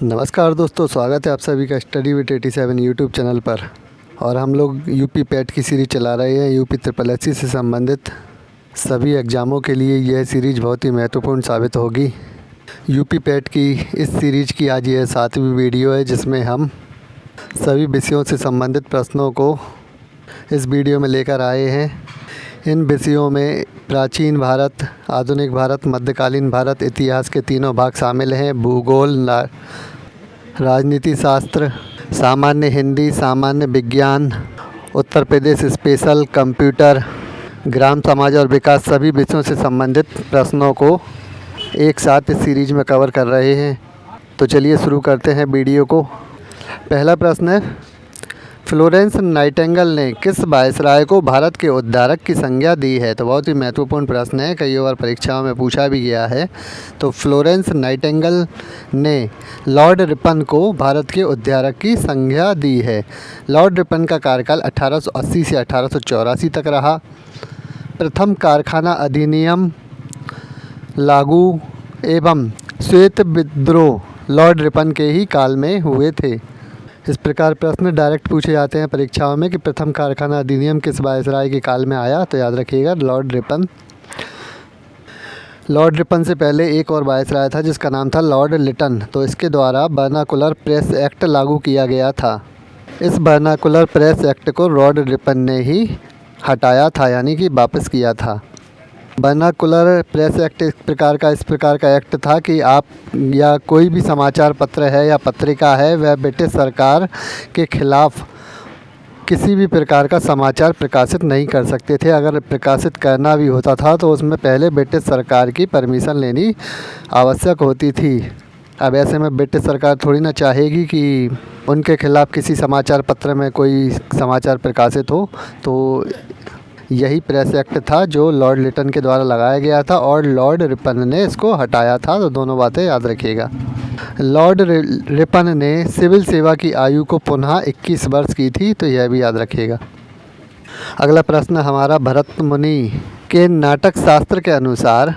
नमस्कार दोस्तों, स्वागत है आप सभी का स्टडी विद 87 यूट्यूब चैनल पर। और हम लोग यूपी पैट की सीरीज़ चला रहे हैं। यूपी ट्रिपल एससी से संबंधित सभी एग्ज़ामों के लिए यह सीरीज़ बहुत ही महत्वपूर्ण साबित होगी। यूपी पैट की इस सीरीज़ की आज यह 7वीं वीडियो है, जिसमें हम सभी विषयों से संबंधित प्रश्नों को इस वीडियो में लेकर आए हैं। इन विषयों में प्राचीन भारत, आधुनिक भारत, मध्यकालीन भारत, इतिहास के तीनों भाग शामिल हैं। भूगोल, राजनीति शास्त्र, सामान्य हिंदी, सामान्य विज्ञान, उत्तर प्रदेश स्पेशल, कंप्यूटर, ग्राम समाज और विकास, सभी विषयों से संबंधित प्रश्नों को एक साथ इस सीरीज में कवर कर रहे हैं। तो चलिए शुरू करते हैं वीडियो को। पहला प्रश्न है, फ्लोरेंस नाइटिंगेल ने किस वायसराय को भारत के उद्धारक की संज्ञा दी है? तो बहुत ही महत्वपूर्ण प्रश्न है, कई बार परीक्षाओं में पूछा भी गया है। तो फ्लोरेंस नाइटिंगेल ने लॉर्ड रिपन को भारत के उद्धारक की संज्ञा दी है। लॉर्ड रिपन का कार्यकाल 1880 से 1884 तक रहा। प्रथम कारखाना अधिनियम लागू एवं श्वेत विद्रोह लॉर्ड रिपन के ही काल में हुए थे। इस प्रकार प्रश्न डायरेक्ट पूछे जाते हैं परीक्षाओं में कि प्रथम कारखाना अधिनियम किस वायसराय के काल में आया। तो याद रखिएगा लॉर्ड रिपन। लॉर्ड रिपन से पहले एक और वायसराय था जिसका नाम था लॉर्ड लिटन। तो इसके द्वारा वर्नाकुलर प्रेस एक्ट लागू किया गया था। इस वर्नाकुलर प्रेस एक्ट को लॉर्ड रिपन ने ही हटाया था, यानी कि वापस किया था। वर्नाकुलर प्रेस एक्ट इस प्रकार का एक्ट था कि आप या कोई भी समाचार पत्र है या पत्रिका है, वह ब्रिटिश सरकार के खिलाफ किसी भी प्रकार का समाचार प्रकाशित नहीं कर सकते थे। अगर प्रकाशित करना भी होता था तो उसमें पहले ब्रिटिश सरकार की परमिशन लेनी आवश्यक होती थी। अब ऐसे में ब्रिटिश सरकार थोड़ी ना चाहेगी कि उनके खिलाफ किसी समाचार पत्र में कोई समाचार प्रकाशित हो। तो यही प्रेस एक्ट था जो लॉर्ड लिटन के द्वारा लगाया गया था और लॉर्ड रिपन ने इसको हटाया था। तो दोनों बातें याद रखिएगा। लॉर्ड रिपन ने सिविल सेवा की आयु को पुनः 21 वर्ष की थी, तो यह भी याद रखिएगा। अगला प्रश्न हमारा, भरत मुनि के नाटक शास्त्र के अनुसार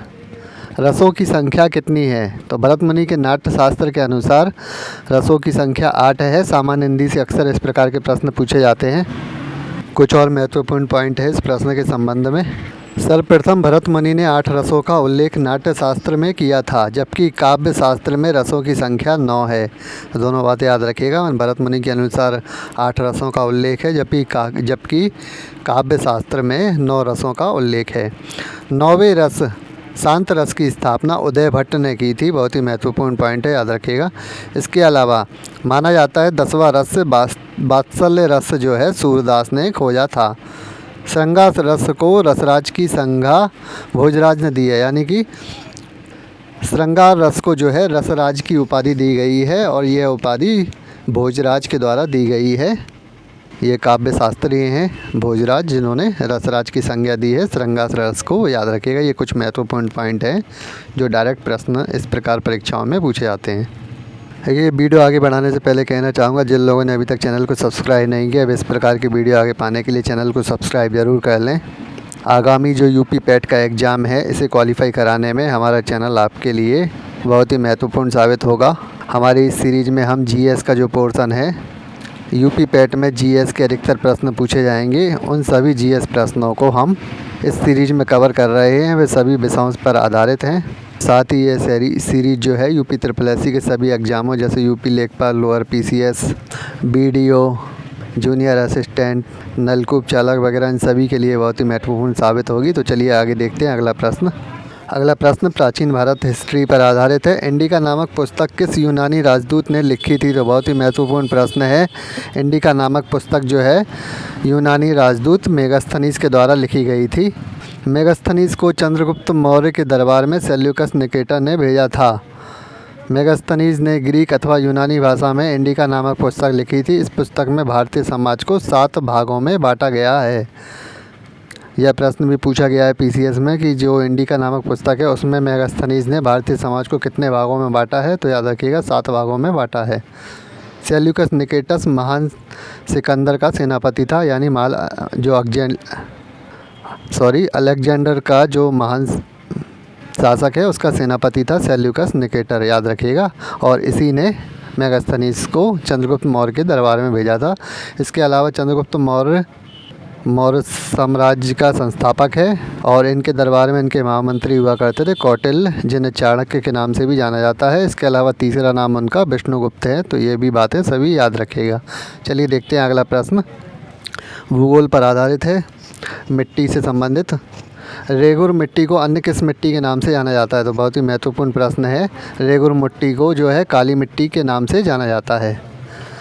रसों की संख्या कितनी है? तो भरत मुनि के नाट्य शास्त्र के अनुसार रसों की संख्या 8 है। सामान्य हिंदी से अक्सर इस प्रकार के प्रश्न पूछे जाते हैं। कुछ और महत्वपूर्ण पॉइंट है इस प्रश्न के संबंध में। सर्वप्रथम भरत मुनि ने 8 रसों का उल्लेख नाट्य शास्त्र में किया था, जबकि काव्य शास्त्र में रसों की संख्या 9 है। दोनों बातें याद रखिएगा। भरत मुनि के अनुसार 8 रसों का उल्लेख है, जबकि काव्य शास्त्र में 9 रसों का उल्लेख है। 9वें रस शांत रस की स्थापना उदय भट्ट ने की थी। बहुत ही महत्वपूर्ण पॉइंट है, याद रखिएगा। इसके अलावा माना जाता है 10वां रस वात्सल्य रस जो है सूरदास ने खोजा था। श्रृंगार रस को रसराज की संज्ञा भोजराज ने दी है, यानी कि श्रृंगार रस को जो है रसराज की उपाधि दी गई है और यह उपाधि भोजराज के द्वारा दी गई है। ये काव्य शास्त्री हैं भोजराज, जिन्होंने रसराज की संज्ञा दी है श्रृंगार रस को, याद रखिएगा। ये कुछ महत्वपूर्ण पॉइंट हैं जो डायरेक्ट प्रश्न इस प्रकार परीक्षाओं में पूछे जाते हैं। ये वीडियो आगे बढ़ाने से पहले कहना चाहूँगा, जिन लोगों ने अभी तक चैनल को सब्सक्राइब नहीं किया, अब इस प्रकार की वीडियो आगे पाने के लिए चैनल को सब्सक्राइब ज़रूर कर लें। आगामी जो यूपी पैट का एग्ज़ाम है, इसे क्वालिफाई कराने में हमारा चैनल आपके लिए बहुत ही महत्वपूर्ण साबित होगा। हमारी इस सीरीज़ में हम जीएस का जो पोर्सन है, यूपी पैट में जीएस के अधिकतर प्रश्न पूछे जाएंगे, उन सभी जीएस प्रश्नों को हम इस सीरीज़ में कवर कर रहे हैं। वे सभी विषयों पर आधारित हैं। साथ ही ये सीरीज़ जो है यूपी ट्रिपल एससी के सभी एग्ज़ामों जैसे यूपी लेखपाल, lower PCS, BDO, junior assistant, नलकूप चालक वगैरह, इन सभी के लिए बहुत ही महत्वपूर्ण साबित होगी। तो चलिए आगे देखते हैं अगला प्रश्न। अगला प्रश्न प्राचीन भारत हिस्ट्री पर आधारित है। इंडिका नामक पुस्तक किस यूनानी राजदूत ने लिखी थी? तो बहुत ही महत्वपूर्ण प्रश्न है। इंडिका नामक पुस्तक जो है यूनानी राजदूत मेगास्थनीज के द्वारा लिखी गई थी। मेगास्थनीज को चंद्रगुप्त मौर्य के दरबार में सेल्यूकस निकेटर ने भेजा था। मेगास्थनीज ने ग्रीक अथवा यूनानी भाषा में इंडिका नामक पुस्तक लिखी थी। इस पुस्तक में भारतीय समाज को 7 भागों में बांटा गया है। यह प्रश्न भी पूछा गया है पीसीएस में कि जो इंडिका नामक पुस्तक है उसमें मेगास्थनीज ने भारतीय समाज को कितने भागों में बांटा है? तो याद रखिएगा 7 भागों में बांटा है। सेल्यूकस निकेटस महान सिकंदर का सेनापति था, यानी अलेक्जेंडर का जो महान शासक है उसका सेनापति था सेल्यूकस निकेटर, याद रखिएगा। और इसी ने मेगास्थनीज को चंद्रगुप्त मौर्य के दरबार में भेजा था। इसके अलावा चंद्रगुप्त मौर्य साम्राज्य का संस्थापक है और इनके दरबार में इनके महामंत्री हुआ करते थे कौटिल्य, जिन्हें चाणक्य के नाम से भी जाना जाता है। इसके अलावा तीसरा नाम उनका विष्णुगुप्त है। तो ये भी बातें सभी याद रखिएगा। चलिए देखते हैं अगला प्रश्न, भूगोल पर आधारित है, मिट्टी से संबंधित। रेगुर मिट्टी को अन्य किस मिट्टी के नाम से जाना जाता है? तो बहुत ही महत्वपूर्ण प्रश्न है। रेगुर मिट्टी को जो है काली मिट्टी के नाम से जाना जाता है,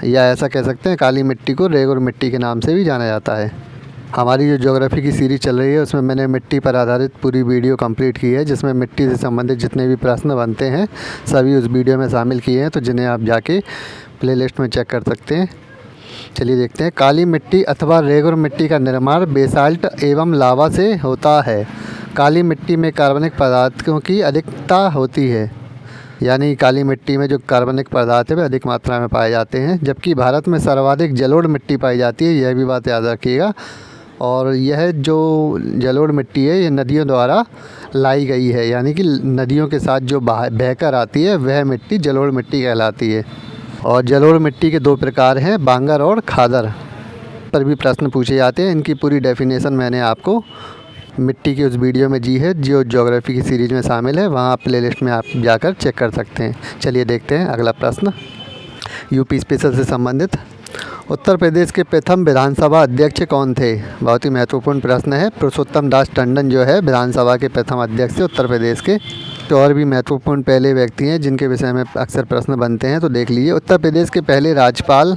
या ऐसा कह सकते हैं काली मिट्टी को रेगुर मिट्टी के नाम से भी जाना जाता है। हमारी जो ज्योग्राफी की सीरीज़ चल रही है उसमें मैंने मिट्टी पर आधारित पूरी वीडियो कंप्लीट की है, जिसमें मिट्टी से संबंधित जितने भी प्रश्न बनते हैं सभी उस वीडियो में शामिल किए हैं, तो जिन्हें आप जाके प्लेलिस्ट में चेक कर सकते हैं। चलिए देखते हैं, काली मिट्टी अथवा रेगुर मिट्टी का निर्माण बेसाल्ट एवं लावा से होता है। काली मिट्टी में कार्बनिक पदार्थों की अधिकता होती है, यानी काली मिट्टी में जो कार्बनिक पदार्थ है वे अधिक मात्रा में पाए जाते हैं। जबकि भारत में सर्वाधिक जलोढ़ मिट्टी पाई जाती है, यह भी बात याद रखिएगा। और यह जो जलोढ़ मिट्टी है ये नदियों द्वारा लाई गई है, यानी कि नदियों के साथ जो बहकर आती है वह मिट्टी जलोढ़ मिट्टी कहलाती है। और जलोढ़ मिट्टी के दो प्रकार हैं, बांगर और खादर, पर भी प्रश्न पूछे जाते हैं। इनकी पूरी डेफिनेशन मैंने आपको मिट्टी की उस वीडियो में दी है जो ज्योग्राफी की सीरीज़ में शामिल है, वहाँ प्लेलिस्ट में आप जाकर चेक कर सकते हैं। चलिए देखते हैं अगला प्रश्न, यूपी स्पेशल से संबंधित। उत्तर प्रदेश के प्रथम विधानसभा अध्यक्ष कौन थे? बहुत ही महत्वपूर्ण प्रश्न है। पुरुषोत्तम दास टंडन जो है विधानसभा के प्रथम अध्यक्ष थे उत्तर प्रदेश के। तो और भी महत्वपूर्ण पहले व्यक्ति हैं जिनके विषय में अक्सर प्रश्न बनते हैं, तो देख लीजिए। उत्तर प्रदेश के पहले राज्यपाल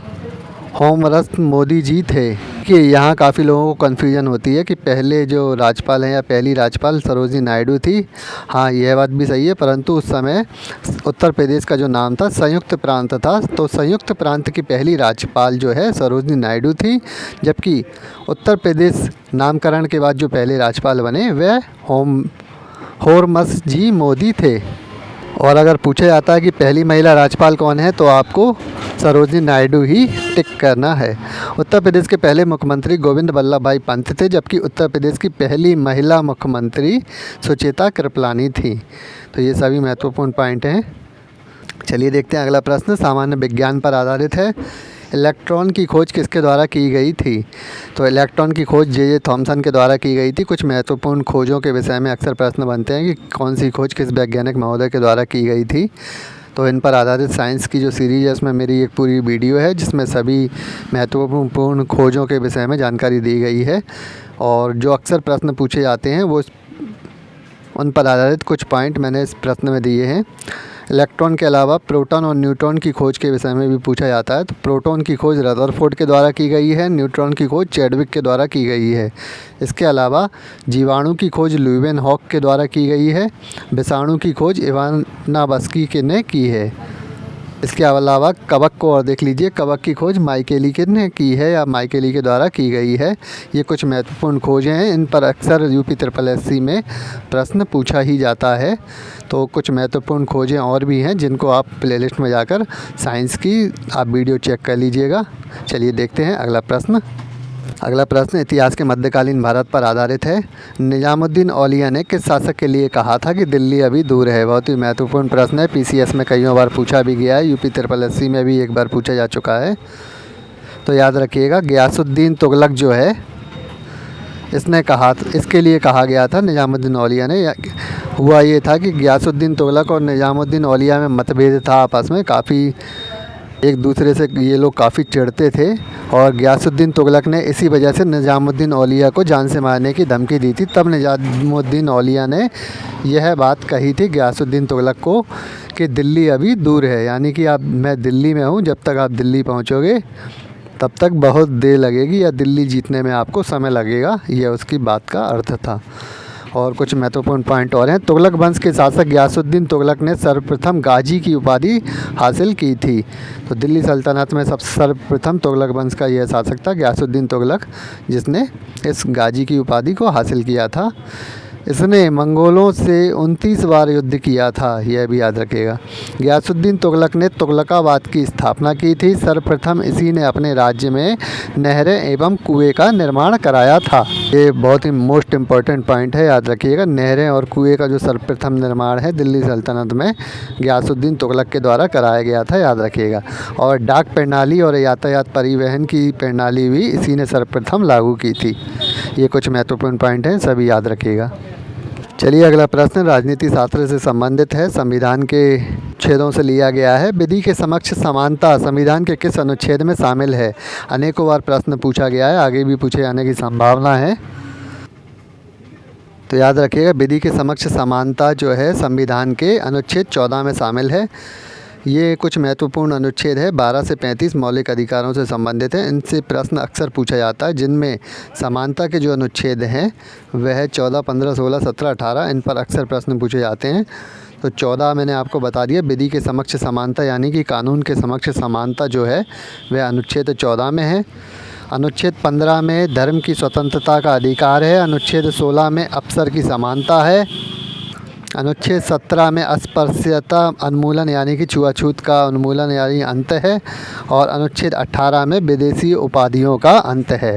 होमरस मोदी जी थे। कि यहाँ काफ़ी लोगों को कन्फ्यूजन होती है कि पहले जो राज्यपाल हैं या पहली राज्यपाल सरोजिनी नायडू थी। हाँ, यह बात भी सही है, परंतु उस समय उत्तर प्रदेश का जो नाम था संयुक्त प्रांत था, तो संयुक्त प्रांत की पहली राज्यपाल जो है सरोजिनी नायडू थी। जबकि उत्तर प्रदेश नामकरण के बाद जो पहले राज्यपाल बने वह होमरस जी मोदी थे। और अगर पूछा जाता है कि पहली महिला राज्यपाल कौन है, तो आपको सरोजिनी नायडू ही टिक करना है। उत्तर प्रदेश के पहले मुख्यमंत्री गोविंद वल्लभ भाई पंत थे, जबकि उत्तर प्रदेश की पहली महिला मुख्यमंत्री सुचेता कृपलानी थी। तो ये सभी महत्वपूर्ण पॉइंट हैं। चलिए देखते हैं अगला प्रश्न, सामान्य विज्ञान पर आधारित है। इलेक्ट्रॉन की खोज किसके द्वारा की गई थी? तो इलेक्ट्रॉन की खोज जे थॉमसन के द्वारा की गई थी। कुछ महत्वपूर्ण खोजों के विषय में अक्सर प्रश्न बनते हैं कि कौन सी खोज किस वैज्ञानिक महोदय के द्वारा की गई थी। तो इन पर आधारित साइंस की जो सीरीज़ है उसमें मेरी एक पूरी वीडियो है जिसमें सभी महत्वपूर्ण खोजों के विषय में जानकारी दी गई है। और जो अक्सर प्रश्न पूछे जाते हैं वो उन पर आधारित कुछ पॉइंट मैंने इस प्रश्न में दिए हैं। इलेक्ट्रॉन के अलावा प्रोटॉन और न्यूट्रॉन की खोज के विषय में भी पूछा जाता है। तो प्रोटॉन की खोज रदरफोर्ड के द्वारा की गई है, न्यूट्रॉन की खोज चैडविक के द्वारा की गई है। इसके अलावा जीवाणु की खोज ल्यूवेनहॉक के द्वारा की गई है। विषाणु की खोज इवानावस्की ने की है। इसके अलावा कवक को और देख लीजिए, कवक की खोज माइकेली ने की है या माइकेली के द्वारा की गई है। ये कुछ महत्वपूर्ण खोजें हैं, इन पर अक्सर यूपी SSSC में प्रश्न पूछा ही जाता है। तो कुछ महत्वपूर्ण खोजें और भी हैं जिनको आप प्लेलिस्ट में जाकर साइंस की आप वीडियो चेक कर लीजिएगा। चलिए देखते हैं अगला प्रश्न। अगला प्रश्न इतिहास के मध्यकालीन भारत पर आधारित है। निजामुद्दीन औलिया ने किस शासक के लिए कहा था कि दिल्ली अभी दूर है? बहुत ही महत्वपूर्ण प्रश्न है, PCS में कई बार पूछा भी गया है, यूपी SSSC में भी एक बार पूछा जा चुका है। तो याद रखिएगा, गयासुद्दीन तुगलक जो है इसने कहा, इसके लिए कहा गया था निजामुद्दीन औलिया ने। हुआ ये था कि गयासुद्दीन तुगलक और निजामुद्दीन औलिया में मतभेद था आपस में, काफ़ी एक दूसरे से ये लोग काफ़ी चिढ़ते थे। और गयासुद्दीन तुगलक ने इसी वजह से निजामुद्दीन औलिया को जान से मारने की धमकी दी थी। तब निजामुद्दीन औलिया ने यह बात कही थी गयासुद्दीन तुगलक को कि दिल्ली अभी दूर है, यानी कि मैं दिल्ली में हूँ, जब तक आप दिल्ली पहुँचोगे तब तक बहुत देर लगेगी या दिल्ली जीतने में आपको समय लगेगा, यह उसकी बात का अर्थ था। और कुछ महत्वपूर्ण पॉइंट और हैं। तुगलक वंश के शासक गयासुद्दीन तुगलक ने सर्वप्रथम गाजी की उपाधि हासिल की थी। तो दिल्ली सल्तनत में सर्वप्रथम तुगलक वंश का यह शासक था गयासुद्दीन तुगलक, जिसने इस गाजी की उपाधि को हासिल किया था। इसने मंगोलों से 29 बार युद्ध किया था, यह भी याद रखिएगा। गियासुद्दीन तुगलक ने तुगलकाबाद की स्थापना की थी। सर्वप्रथम इसी ने अपने राज्य में नहरें एवं कुएं का निर्माण कराया था। ये बहुत ही मोस्ट इम्पॉर्टेंट पॉइंट है, याद रखिएगा। नहरें और कुएं का जो सर्वप्रथम निर्माण है दिल्ली सल्तनत में गियासुद्दीन तुगलक के द्वारा कराया गया था, याद रखिएगा। और डाक प्रणाली और यातायात परिवहन की प्रणाली भी इसी ने सर्वप्रथम लागू की थी। ये कुछ महत्वपूर्ण पॉइंट हैं, सभी याद रखिएगा। चलिए अगला प्रश्न राजनीति शास्त्र से संबंधित है, संविधान के छेदों से लिया गया है। विधि के समक्ष समानता संविधान के किस अनुच्छेद में शामिल है? अनेकों बार प्रश्न पूछा गया है, आगे भी पूछे जाने की संभावना है, तो याद रखिएगा। विधि के समक्ष समानता जो है संविधान के अनुच्छेद 14 में शामिल है। ये कुछ महत्वपूर्ण अनुच्छेद है, 12 से 35 मौलिक अधिकारों से संबंधित है। इनसे प्रश्न अक्सर पूछा जाता है, जिनमें समानता के जो अनुच्छेद हैं वह 14, 15, 16, 17, 18 इन पर अक्सर प्रश्न पूछे जाते हैं। तो 14 मैंने आपको बता दिया, विधि के समक्ष समानता यानी कि कानून के समक्ष समानता जो है वह अनुच्छेद 14 में है। अनुच्छेद 15 में धर्म की स्वतंत्रता का अधिकार है। अनुच्छेद 16 में अवसर की समानता है। अनुच्छेद 17 में अस्पृश्यता उन्मूलन यानी कि छुआछूत का उन्मूलन यानी अंत है। और अनुच्छेद 18 में विदेशी उपाधियों का अंत है।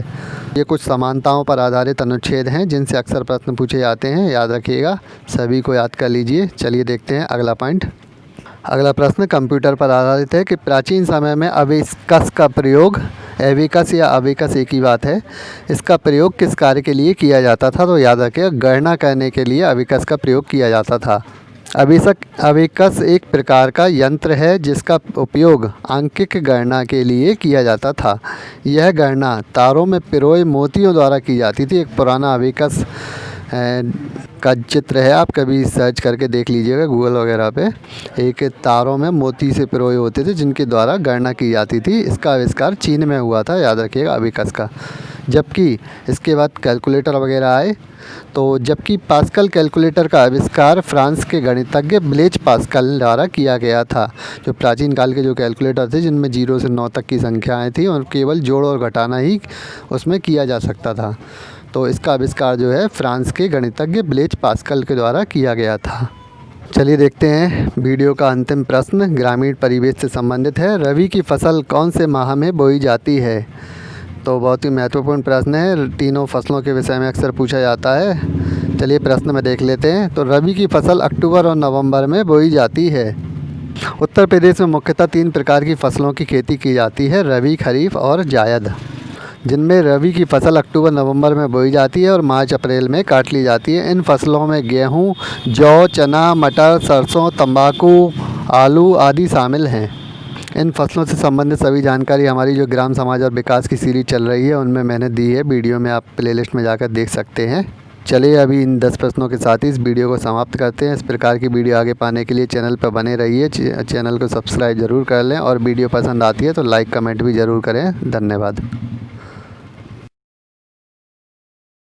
ये कुछ समानताओं पर आधारित अनुच्छेद हैं जिनसे अक्सर प्रश्न पूछे जाते हैं, याद रखिएगा। सभी को याद कर लीजिए। चलिए देखते हैं अगला पॉइंट। अगला प्रश्न कंप्यूटर पर आधारित है कि प्राचीन समय में अबेकस का प्रयोग, एबेकस या अबेकस एक ही बात है, इसका प्रयोग किस कार्य के लिए किया जाता था? तो याद रखिएगा, गणना करने के लिए अबेकस का प्रयोग किया जाता था। अबेकस एक प्रकार का यंत्र है जिसका उपयोग आंकिक गणना के लिए किया जाता था। यह गणना तारों में पिरोए मोतियों द्वारा की जाती थी। एक पुराना अबेकस का चित्र है, आप कभी सर्च करके देख लीजिएगा गूगल वगैरह पे। एक तारों में मोती से पिरोए होते थे जिनके द्वारा गणना की जाती थी। इसका आविष्कार चीन में हुआ था, याद रखिएगा, अबेकस का। जबकि इसके बाद कैलकुलेटर वगैरह आए। तो जबकि पास्कल कैलकुलेटर का आविष्कार फ्रांस के गणितज्ञ ब्लेज पास्कल द्वारा किया गया था। जो प्राचीन काल के जो कैलकुलेटर थे जिनमें 0 से 9 तक की संख्याएँ थी और केवल जोड़ और घटाना ही उसमें किया जा सकता था, तो इसका आविष्कार जो है फ्रांस के गणितज्ञ ब्लेज पास्कल के द्वारा किया गया था। चलिए देखते हैं वीडियो का अंतिम प्रश्न, ग्रामीण परिवेश से संबंधित है। रबी की फसल कौन से माह में बोई जाती है? तो बहुत ही महत्वपूर्ण प्रश्न है, तीनों फसलों के विषय में अक्सर पूछा जाता है। चलिए प्रश्न में देख लेते हैं। तो रबी की फसल अक्टूबर और नवंबर में बोई जाती है। उत्तर प्रदेश में मुख्यतः 3 प्रकार की फसलों की खेती की जाती है, रबी, खरीफ और जायद, जिनमें रबी की फसल अक्टूबर नवंबर में बोई जाती है और मार्च अप्रैल में काट ली जाती है। इन फसलों में गेहूं, जौ, चना, मटर, सरसों, तंबाकू, आलू आदि शामिल हैं। इन फसलों से संबंधित सभी जानकारी हमारी जो ग्राम समाज और विकास की सीरीज चल रही है उनमें मैंने दी है, वीडियो में आप प्लेलिस्ट में जाकर देख सकते हैं। चलिए अभी इन 10 प्रश्नों के साथ ही इस वीडियो को समाप्त करते हैं। इस प्रकार की वीडियो आगे पाने के लिए चैनल पर बने रहिए, चैनल को सब्सक्राइब ज़रूर कर लें और वीडियो पसंद आती है तो लाइक कमेंट भी ज़रूर करें। धन्यवाद।